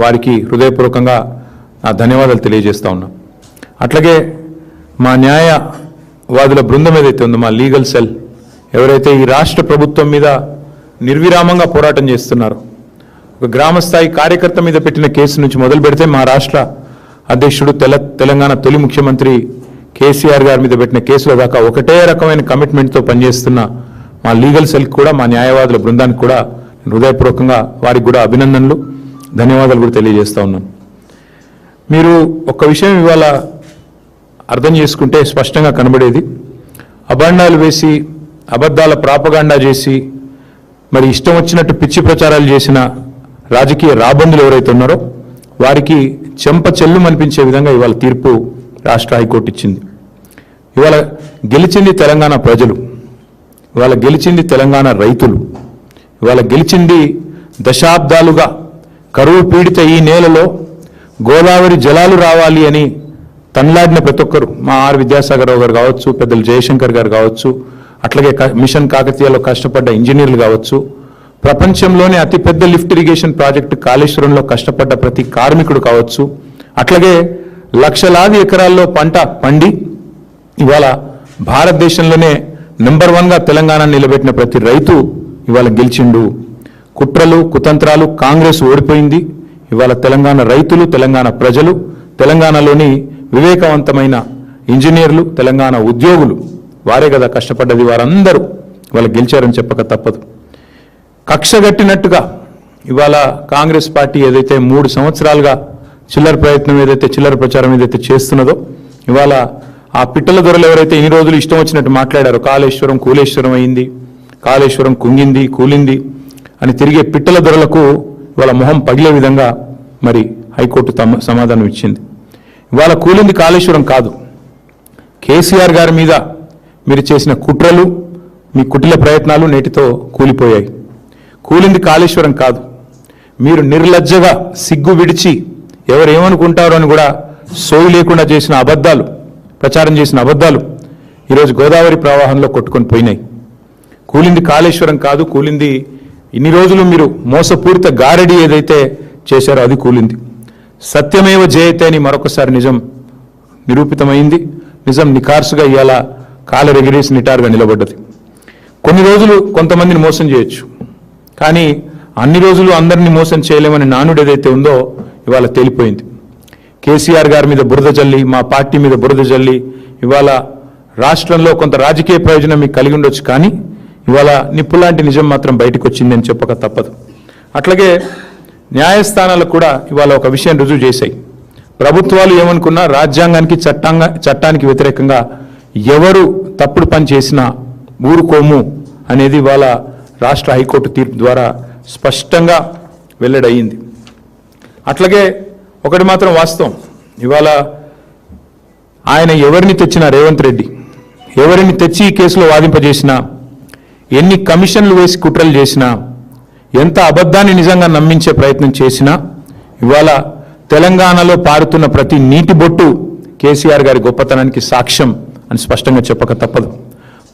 వారికి హృదయపూర్వకంగా నా ధన్యవాదాలు తెలియజేస్తా ఉన్నా. అట్లాగే మా న్యాయవాదుల బృందం ఏదైతే ఉందో, మా లీగల్ సెల్ ఎవరైతే ఈ రాష్ట్ర ప్రభుత్వం మీద నిర్విరామంగా పోరాటం చేస్తున్నారో, ఒక గ్రామస్థాయి కార్యకర్త మీద పెట్టిన కేసు నుంచి మొదలు పెడితే మా రాష్ట్ర అధ్యక్షుడు తెలంగాణ తొలి ముఖ్యమంత్రి కేసీఆర్ గారి మీద పెట్టిన కేసుల దాకా ఒకటే రకమైన కమిట్మెంట్తో పనిచేస్తున్న మా లీగల్ సెల్ కూడా, మా న్యాయవాదుల బృందానికి కూడా హృదయపూర్వకంగా వారికి కూడా అభినందనలు, ధన్యవాదాలు కూడా తెలియజేస్తా ఉన్నాను. మీరు ఒక్క విషయం ఇవాళ అర్థం చేసుకుంటే స్పష్టంగా కనబడేది, అభండాలు వేసి అబద్ధాల ప్రాపగాండా చేసి మరి ఇష్టం వచ్చినట్టు పిచ్చి ప్రచారాలు చేసిన రాజకీయ రాబందులు ఎవరైతే ఉన్నారో వారికి చెంప చెల్లుమనిపించే విధంగా ఇవాళ తీర్పు రాష్ట్ర హైకోర్టు ఇచ్చింది. ఇవాళ గెలిచింది తెలంగాణ ప్రజలు, ఇవాళ గెలిచింది తెలంగాణ రైతులు, ఇవాళ గెలిచింది దశాబ్దాలుగా కరువు పీడిత ఈ నేలలో గోదావరి జలాలు రావాలి అని తన్లాడిన ప్రతి ఒక్కరు, మా ఆర్ విద్యాసాగరరావు గారు కావచ్చు, పెద్దలు జయశంకర్ గారు కావచ్చు, అట్లాగే మిషన్ కాకతీయలో కష్టపడ్డ ఇంజనీర్లు కావచ్చు, ప్రపంచంలోనే అతిపెద్ద లిఫ్ట్ ఇరిగేషన్ ప్రాజెక్టు కాళేశ్వరంలో కష్టపడ్డ ప్రతి కార్మికుడు కావచ్చు, అట్లాగే లక్షలాది ఎకరాల్లో పంట పండి ఇవాళ భారతదేశంలోనే నెంబర్ 1గా తెలంగాణ నిలబెట్టిన ప్రతి రైతు ఇవాళ గెలిచిండు. కుట్రలు కుతంత్రాలు కాంగ్రెస్ ఓడిపోయింది. ఇవాళ తెలంగాణ రైతులు, తెలంగాణ ప్రజలు, తెలంగాణలోని వివేకవంతమైన ఇంజనీర్లు, తెలంగాణ ఉద్యోగులు, వారే కదా కష్టపడ్డది, వారందరూ ఇవాళ గెలిచారని చెప్పక తప్పదు. కక్షగట్టినట్టుగా ఇవాళ కాంగ్రెస్ పార్టీ ఏదైతే 3 సంవత్సరాలుగా చిల్లర ప్రచారం ఏదైతే చేస్తున్నదో, ఇవాళ ఆ పిట్టల దొరలు ఎవరైతే ఇన్ని రోజులు ఇష్టం వచ్చినట్టు మాట్లాడారో, కాళేశ్వరం కూలేశ్వరం అయింది, కాళేశ్వరం కుంగింది కూలింది అని తిరిగే పిట్టల దొరలకు ఇవాళ మొహం పగిలే విధంగా మరి హైకోర్టు సమాధానం ఇచ్చింది. ఇవాళ కూలింది కాళేశ్వరం కాదు, కేసీఆర్ గారి మీద మీరు చేసిన కుట్రలు, మీ కుటిల ప్రయత్నాలు నేటితో కూలిపోయాయి. కూలింది కాళేశ్వరం కాదు, మీరు నిర్లజ్జగా సిగ్గు విడిచి ఎవరేమనుకుంటారో అని కూడా సోయి లేకుండా చేసిన అబద్ధాలు, ప్రచారం చేసిన అబద్ధాలు ఈరోజు గోదావరి ప్రవాహంలో కొట్టుకొని పోయినాయి. కూలింది కాళేశ్వరం కాదు, కూలింది ఇన్ని రోజులు మీరు మోసపూరిత గారడి ఏదైతే చేశారో అది కూలింది. సత్యమేవ జయతే అని మరొకసారి నిజం నిరూపితమైంది. నిజం నిఖార్సుగా ఇవాళ కాలరెగిరేసి నిటారుగా నిలబడ్డది. కొన్ని రోజులు కొంతమందిని మోసం చేయొచ్చు, కానీ అన్ని రోజులు అందరినీ మోసం చేయలేమని నానుడు ఏదైతే ఉందో ఇవాళ తేలిపోయింది. కేసీఆర్ గారి మీద బురద జల్లి, మా పార్టీ మీద బురద జల్లి ఇవాళ రాష్ట్రంలో కొంత రాజకీయ ప్రయోజనం మీకు కలిగి ఉండొచ్చు, కానీ ఇవాళ నిప్పులాంటి నిజం మాత్రం బయటకు వచ్చింది అని చెప్పక తప్పదు. అట్లాగే న్యాయస్థానాలకు కూడా ఇవాళ ఒక విషయం రుజువు చేశాయి. ప్రభుత్వాలు ఏమనుకున్నా రాజ్యాంగానికి చట్టానికి వ్యతిరేకంగా ఎవరు తప్పుడు పని చేసినా ఊరుకోము అనేది ఇవాళ రాష్ట్ర హైకోర్టు తీర్పు ద్వారా స్పష్టంగా వెల్లడయింది. అట్లాగే ఒకటి మాత్రం వాస్తవం, ఇవాళ ఆయన ఎవరిని తెచ్చినా, రేవంత్ రెడ్డి ఎవరిని తెచ్చి ఈ కేసులో వాదింపజేసినా, ఎన్ని కమిషన్లు వేసి కుట్రలు చేసినా, ఎంత అబద్ధాన్ని నిజంగా నమ్మించే ప్రయత్నం చేసినా, ఇవాళ తెలంగాణలో పారుతున్న ప్రతి నీటి బొట్టు కేసీఆర్ గారి గొప్పతనానికి సాక్ష్యం అని స్పష్టంగా చెప్పక తప్పదు.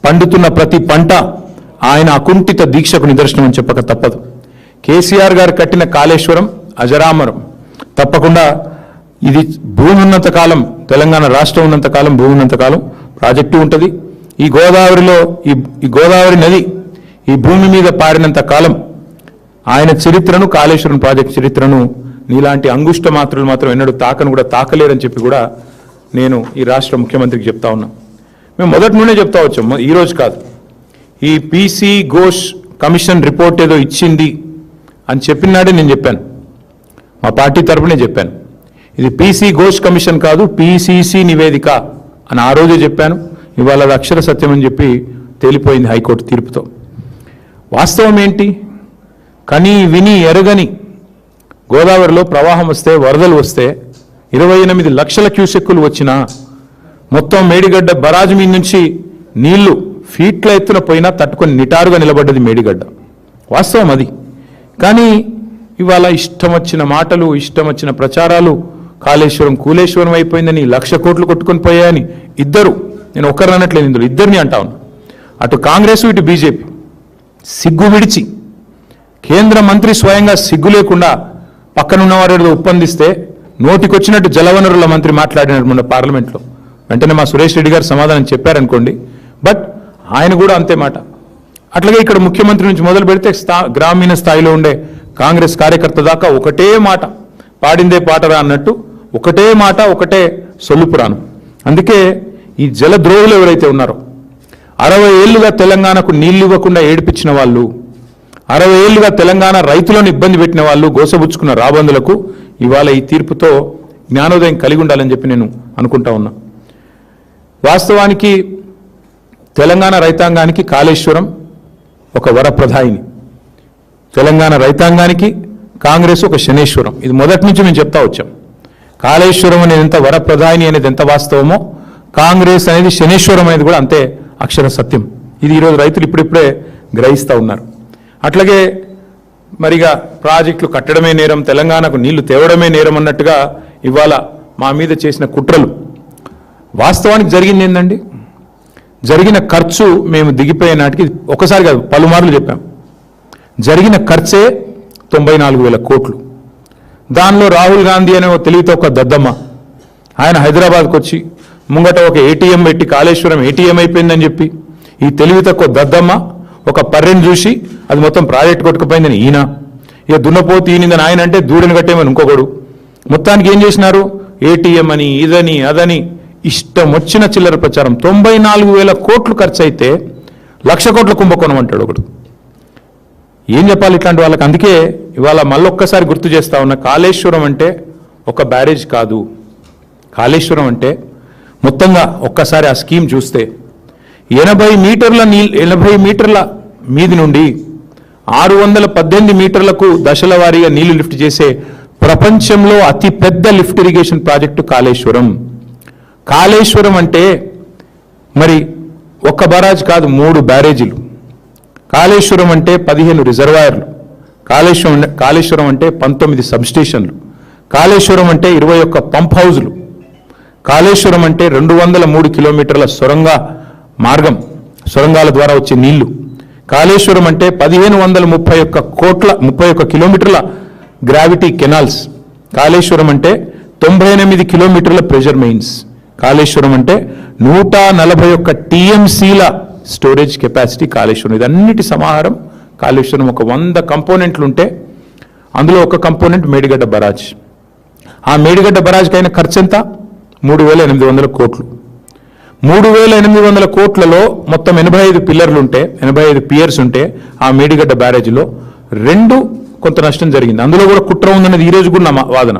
పండుతున్న ప్రతి పంట ఆయన అకుంఠిత దీక్షకు నిదర్శనం అని చెప్పక తప్పదు. కేసీఆర్ గారు కట్టిన కాళేశ్వరం అజరామరం, తప్పకుండా ఇది భూమి ఉన్నంతకాలం, తెలంగాణ రాష్ట్రం ఉన్నంతకాలం, భూమి ఉన్నంతకాలం ప్రాజెక్టు ఉంటుంది. ఈ గోదావరిలో ఈ గోదావరి నది ఈ భూమి మీద పారినంత కాలం ఆయన చరిత్రను, కాళేశ్వరం ప్రాజెక్టు చరిత్రను నీలాంటి అంగుష్ట మాత్రులు మాత్రం ఎన్నడూ తాకను కూడా తాకలేరని చెప్పి కూడా నేను ఈ రాష్ట్ర ముఖ్యమంత్రికి చెప్తా ఉన్నా. మేము మొదటి నుండే చెప్తా వచ్చాం, ఈరోజు కాదు. ఈ పీసీ ఘోష్ కమిషన్ రిపోర్ట్ ఏదో ఇచ్చింది అని చెప్పినాడే నేను చెప్పాను, మా పార్టీ తరఫునే చెప్పాను. ఇది పీసీ ఘోష్ కమిషన్ కాదు, పీసీసీ నివేదిక అని ఆ రోజే చెప్పాను. ఇవాళ అది అక్షర సత్యం అని చెప్పి తేలిపోయింది హైకోర్టు తీర్పుతో. వాస్తవం ఏంటి? కని విని ఎరగని గోదావరిలో ప్రవాహం వస్తే, వరదలు వస్తే 28 లక్షల క్యూసెక్కులు వచ్చినా, మొత్తం మేడిగడ్డ బరాజు మీద నుంచి నీళ్లు ఫీట్ల ఎత్తున పోయినా తట్టుకొని నిటారుగా నిలబడ్డది మేడిగడ్డ. వాస్తవం అది. కానీ ఇవాళ ఇష్టం వచ్చిన మాటలు, ఇష్టం వచ్చిన ప్రచారాలు, కాళేశ్వరం కూలేశ్వరం అయిపోయిందని, 1,00,000 కోట్లు కొట్టుకొని పోయాయని ఇద్దరు, నేను ఒక్కరిని అనట్లేదు, ఇందులో ఇద్దరిని అంటా ఉన్నా, అటు కాంగ్రెస్ ఇటు బీజేపీ సిగ్గు విడిచి, కేంద్ర మంత్రి స్వయంగా సిగ్గు లేకుండా పక్కనున్నవారు ఏదో ఒప్పందిస్తే నోటికొచ్చినట్టు జలవనరుల మంత్రి మాట్లాడినారు మొన్న పార్లమెంట్లో. వెంటనే మా సురేష్ రెడ్డి గారు సమాధానం చెప్పారనుకోండి, బట్ ఆయన కూడా అంతే మాట. అట్లాగే ఇక్కడ ముఖ్యమంత్రి నుంచి మొదలు పెడితే గ్రామీణ స్థాయిలో ఉండే కాంగ్రెస్ కార్యకర్త దాకా ఒకటే మాట, పాడిందే పాటరా అన్నట్టు ఒకటే మాట, ఒకటే సొల్లు పురాణం. అందుకే ఈ జలద్రోహులు ఎవరైతే ఉన్నారో, 60 ఏళ్లుగా తెలంగాణకు నీళ్లు ఇవ్వకుండా ఏడిపించిన వాళ్ళు, 60 ఏళ్లుగా తెలంగాణ రైతులను ఇబ్బంది పెట్టిన వాళ్ళు, గోసబుచ్చుకున్న రాబందులకు ఇవాళ ఈ తీర్పుతో జ్ఞానోదయం కలిగి ఉండాలని చెప్పి నేను అనుకుంటా ఉన్నా. వాస్తవానికి తెలంగాణ రైతాంగానికి కాళేశ్వరం ఒక వరప్రదాయిని, తెలంగాణ రైతాంగానికి కాంగ్రెస్ ఒక శనేశ్వరం. ఇది మొదటి నుంచి మేము చెప్తా వచ్చాం. కాళేశ్వరం అనేది ఎంత వరప్రదాయిని అనేది ఎంత వాస్తవమో, కాంగ్రెస్ అనేది శనేశ్వరం అనేది కూడా అంతే అక్షర సత్యం. ఇది ఈరోజు రైతులు ఇప్పుడిప్పుడే గ్రహిస్తూ ఉన్నారు. అట్లాగే మరిగా ప్రాజెక్టులు కట్టడమే నేరం, తెలంగాణకు నీళ్లు తేవడమే నేరం అన్నట్టుగా ఇవాళ మా మీద చేసిన కుట్రలు. వాస్తవానికి జరిగింది ఏందండి? జరిగిన ఖర్చు మేము దిగిపోయే నాటికి ఒకసారి కాదు పలుమార్లు చెప్పాం. జరిగిన ఖర్చే 94,000 కోట్లు. దానిలో రాహుల్ గాంధీ అనే తెలివితో ఒక దద్దమ్మ, ఆయన హైదరాబాద్కు వచ్చి ముంగట ఒక ఏటీఎం పెట్టి కాళేశ్వరం ఏటీఎం అయిపోయిందని చెప్పి ఈ తెలివి తక్కువ దద్దమ్మ ఒక పర్రెని చూసి అది మొత్తం ప్రాజెక్ట్ కొట్టుకుపోయిందని ఈయన, ఇక దున్నపోతు ఈయనిందని ఆయన అంటే దూడని కట్టేమని ఇంకొకడు. మొత్తానికి ఏం చేసినారు? ఏటీఎం అని ఇదని అదని ఇష్టం వచ్చిన చిల్లర ప్రచారం. 94,000 కోట్లు ఖర్చు అయితే 1,00,000 కోట్ల కుంభకోణం అంటాడు ఒకడు. ఏం చెప్పాలి ఇట్లాంటి వాళ్ళకి? అందుకే ఇవాళ మళ్ళొక్కసారి గుర్తు చేస్తా ఉన్నా, కాళేశ్వరం అంటే ఒక బ్యారేజ్ కాదు. కాళేశ్వరం అంటే మొత్తంగా ఒక్కసారి ఆ స్కీమ్ చూస్తే 80 మీటర్ల మీది నుండి 618 మీటర్లకు దశల వారీగా నీళ్లు లిఫ్ట్ చేసే ప్రపంచంలో అతి పెద్ద lift irrigation project Kaleshwaram. Kaleshwaram అంటే మరి ఒక్క బరాజ్ కాదు, 3 బ్యారేజీలు. కాళేశ్వరం అంటే 15 రిజర్వాయర్లు. కాళేశ్వరం అంటే 19 సబ్స్టేషన్లు. కాళేశ్వరం అంటే 21 పంప్ హౌజులు. కాళేశ్వరం అంటే 203 కిలోమీటర్ల సొరంగాల ద్వారా వచ్చే నీళ్లు. కాళేశ్వరం అంటే 1531 కిలోమీటర్ల గ్రావిటీ కెనాల్స్. కాళేశ్వరం అంటే 98 కిలోమీటర్ల ప్రెషర్ మెయిన్స్. కాళేశ్వరం అంటే 141 టీఎంసీల స్టోరేజ్ కెపాసిటీ కాళేశ్వరం. ఇదన్నిటి సమాహారం కాళేశ్వరం. ఒక 100 కంపోనెంట్లు ఉంటే అందులో ఒక కంపోనెంట్ మేడిగడ్డ బరాజ్. ఆ మేడిగడ్డ బరాజ్కి అయిన ఖర్చు ఎంత? 3,800 కోట్లు. 3,800 కోట్లలో మొత్తం 85 పిల్లర్లు ఉంటే, 85 పియర్స్ ఉంటే ఆ మేడిగడ్డ బ్యారేజ్లో 2 కొంత నష్టం జరిగింది. అందులో కూడా కుట్ర ఉందనేది ఈరోజు కూడా నా వాదన.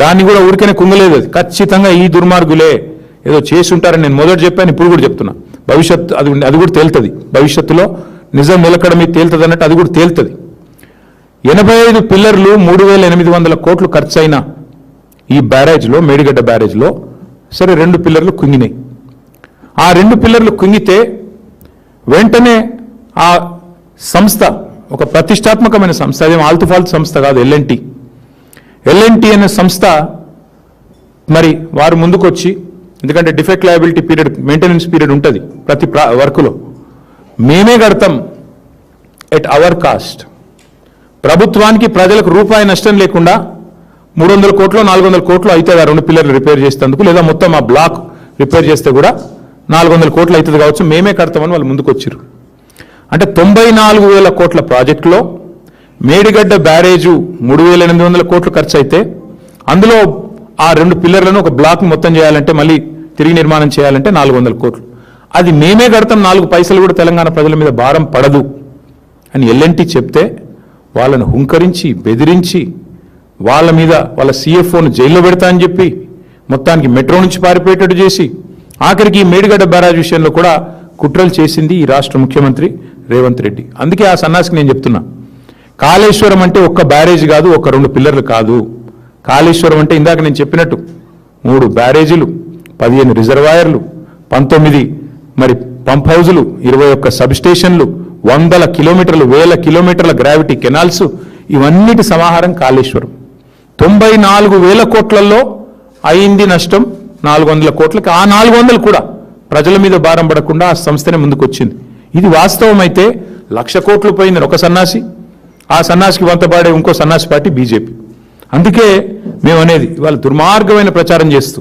దాన్ని కూడా ఊరికనే కుంగలేదు. అది ఖచ్చితంగా ఈ దుర్మార్గులే ఏదో చేసి ఉంటారని నేను మొదటి చెప్పాను, ఇప్పుడు కూడా చెప్తున్నా. భవిష్యత్తు అది కూడా తేలుతుంది. భవిష్యత్తులో నిజం నిలకడ మీద తేలుతుంది అన్నట్టు అది కూడా తేలుతుంది. 85 పిల్లర్లు 3,800 కోట్లు ఖర్చు అయిన ఈ బ్యారేజ్లో, మేడిగడ్డ బ్యారేజ్లో సరే 2 పిల్లర్లు కుంగినాయి. ఆ 2 పిల్లర్లు కుంగితే వెంటనే ఆ సంస్థ ఒక ప్రతిష్టాత్మకమైన సంస్థ, అదేం ఆల్తుఫాల్తు సంస్థ కాదు, ఎల్ఎన్టీ అనే సంస్థ మరి వారు ముందుకొచ్చి, ఎందుకంటే defect liability period, maintenance period ఉంటుంది ప్రతి వర్కులో, మేమే కడతాం ఎట్ అవర్ కాస్ట్, ప్రభుత్వానికి ప్రజలకు రూపాయి నష్టం లేకుండా 300 కోట్లు 400 కోట్లు అవుతుంది ఆ 2 పిల్లర్లు రిపేర్ చేసేందుకు, లేదా మొత్తం ఆ బ్లాక్ రిపేర్ చేస్తే కూడా 400 కోట్లు అవుతుంది కావచ్చు, మేమే కడతామని వాళ్ళు ముందుకు వచ్చారు. అంటే 94,000 కోట్ల ప్రాజెక్టులో మేడిగడ్డ బ్యారేజు 3,800 కోట్లు ఖర్చు అయితే అందులో ఆ 2 పిల్లర్లను ఒక బ్లాక్ మొత్తం చేయాలంటే, మళ్ళీ తిరిగి నిర్మాణం చేయాలంటే 400 కోట్లు. అది మేమే కడతాం, 4 పైసలు కూడా తెలంగాణ ప్రజల మీద భారం పడదు అని ఎల్ఎన్టీ చెప్తే వాళ్ళను హుంకరించి బెదిరించి వాళ్ళ మీద వాళ్ళ CFOను జైల్లో పెడతా అని చెప్పి మొత్తానికి మెట్రో నుంచి పారిపోయేటట్టు చేసి ఆఖరికి ఈ మేడిగడ్డ బ్యారేజ్ విషయంలో కూడా కుట్రలు చేసింది ఈ రాష్ట్ర ముఖ్యమంత్రి రేవంత్ రెడ్డి. అందుకే ఆ సన్నాసికి నేను చెప్తున్నా, కాళేశ్వరం అంటే ఒక్క బ్యారేజ్ కాదు, ఒక 2 పిల్లర్లు కాదు. కాళేశ్వరం అంటే ఇందాక నేను చెప్పినట్టు 3 బ్యారేజీలు, 15 రిజర్వాయర్లు, 19 మరి పంప్ హౌజులు, 21 సబ్స్టేషన్లు, 100 కిలోమీటర్లు, 1000 కిలోమీటర్ల గ్రావిటీ కెనాల్స్, ఇవన్నిటి సమాహారం కాళేశ్వరం. 94,000 కోట్లలో అయింది నష్టం 400 కోట్లకి. ఆ 400 కూడా ప్రజల మీద భారం పడకుండా ఆ సంస్థనే ముందుకు వచ్చింది. ఇది వాస్తవం అయితే 1,00,000 కోట్లు పోయింది ఒక సన్నాసి, ఆ సన్నాసికి వంతపాడే ఇంకో సన్నాసి పార్టీ బీజేపీ. అందుకే మేము అనేది ఇవాళ దుర్మార్గమైన ప్రచారం చేస్తూ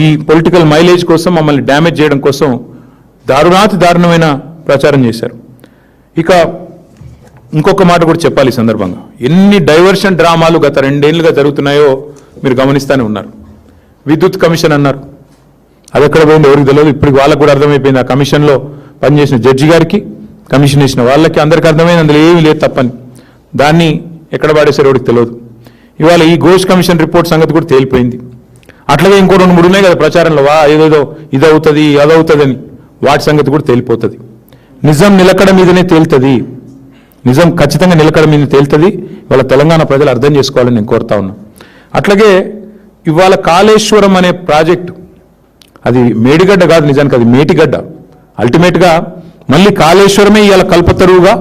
ఈ పొలిటికల్ మైలేజ్ కోసం మమ్మల్ని డ్యామేజ్ చేయడం కోసం దారుణాతి దారుణమైన ప్రచారం చేశారు. ఇక ఇంకొక మాట కూడా చెప్పాలి ఈ సందర్భంగా, ఎన్ని డైవర్షన్ డ్రామాలు గత 2 ఏళ్లుగా జరుగుతున్నాయో మీరు గమనిస్తూనే ఉన్నారు. విద్యుత్ కమిషన్ అన్నారు, అది ఎక్కడ పోయిందో ఎవరికి తెలియదు. ఇప్పుడు వాళ్ళకు కూడా అర్థమైపోయింది, ఆ కమిషన్లో పనిచేసిన జడ్జి గారికి, కమిషన్ వేసిన వాళ్ళకి అందరికీ అర్థమైంది అందులో ఏమీ లేదు తప్పని. దాన్ని ఎక్కడ పాడేశారో ఎవరికి తెలియదు. ఇవాళ ఈ ఘోష్ కమిషన్ రిపోర్ట్ సంగతి కూడా తేలిపోయింది. అట్లాగే ఇంకో 2-3 ఉన్నాయి కదా ప్రచారంలో, ఏదేదో ఇది అవుతుంది అది అవుతుందని, వాటి సంగతి కూడా తేలిపోతుంది. నిజం నిలకడ మీదనే తేలుతుంది, నిజం ఖచ్చితంగా నిలకడ మీద తేలుతుంది. ఇవాళ తెలంగాణ ప్రజలు అర్థం చేసుకోవాలని నేను కోరుతా ఉన్నా. అట్లాగే ఇవాళ కాళేశ్వరం అనే ప్రాజెక్టు, అది మేడిగడ్డ కాదు, నిజానికి అది మేటిగడ్డ. అల్టిమేట్గా మళ్ళీ కాళేశ్వరమే ఇవాళ కల్పతరువుగా